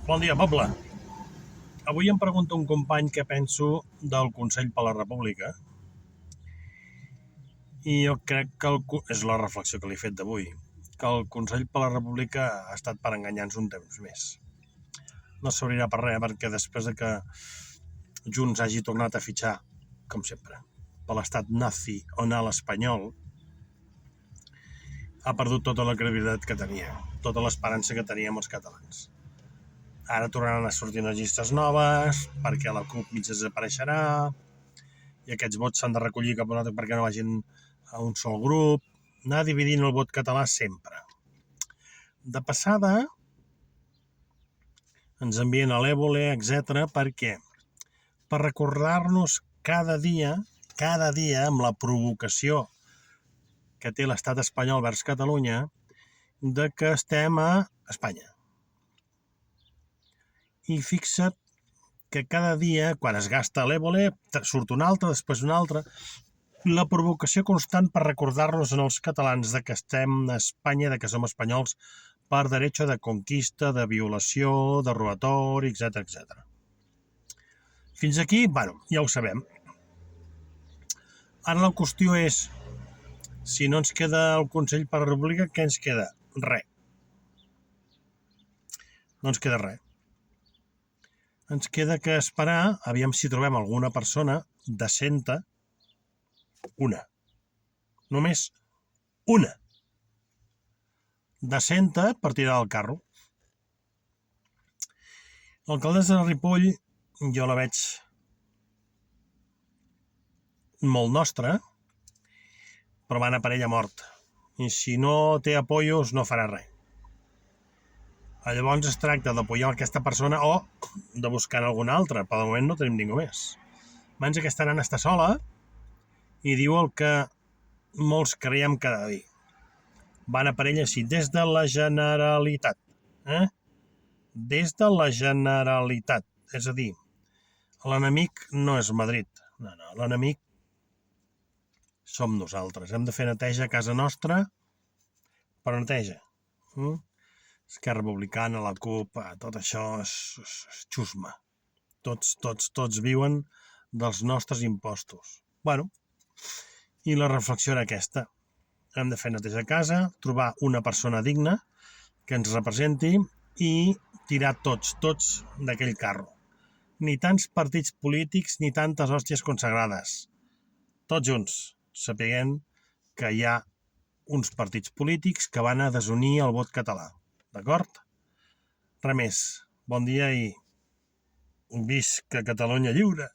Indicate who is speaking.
Speaker 1: Bon dia poble. Avui em pregunta un company què penso del Consell per la República i jo crec que és la reflexió que li he fet d'avui, que el Consell per la República ha estat per enganyar-nos un temps més. No servirà per res perquè després de que Junts hagi tornat a fitxar, com sempre, per l'estat nazi o anal espanyol, ha perdut tota la credibilitat que tenia, tota l'esperança que teníem els catalans. Ara tornaran a sortir unes llistes noves, perquè la CUP mig desapareixerà, i aquests vots s'han de recollir cap a un altre perquè no vagin a un sol grup, anar dividint el vot català sempre. De passada, ens envien a l'Évole, etc. Per què? Per recordar-nos cada dia, amb la provocació que té l'estat espanyol vers Catalunya, de que estem a Espanya. I fixa't que cada dia, quan es gasta l'Évole, surt un altre, després un altre. La provocació constant per recordar-nos als catalans de que estem a Espanya, de que som espanyols per derecho de conquista, de violació, de robatori, etc. Fins aquí, ja ho sabem. Ara la qüestió és, si no ens queda el Consell per la República, què ens queda? Res. No ens queda res. Ens queda que esperar, aviam si trobem alguna persona decenta, una, només una, decenta per tirar del carro. L'alcaldessa de Ripoll jo la veig molt nostra, però va anar per ella mort. I si no té apoyos no farà res. Llavors es tracta d'apoyar aquesta persona o de buscar alguna altra, però de moment no tenim ningú més. Abans aquesta nana està sola i diu el que molts creiem que ha de dir. Van a per ella així, des de la Generalitat. Des de la Generalitat. És a dir, l'enemic no és Madrid. No, l'enemic som nosaltres. Hem de fer neteja a casa nostra, però neteja. Esquerra Republicana, la CUP, tot això és xusma. Tots viuen dels nostres impostos. I la reflexió era aquesta. Hem de fer neteja a casa, trobar una persona digna que ens representi i tirar tots d'aquell carro. Ni tants partits polítics ni tantes hòsties consagrades. Tots junts, sapiguent que hi ha uns partits polítics que van a desunir el vot català. D'acord? Res més. Bon dia i visca Catalunya lliure!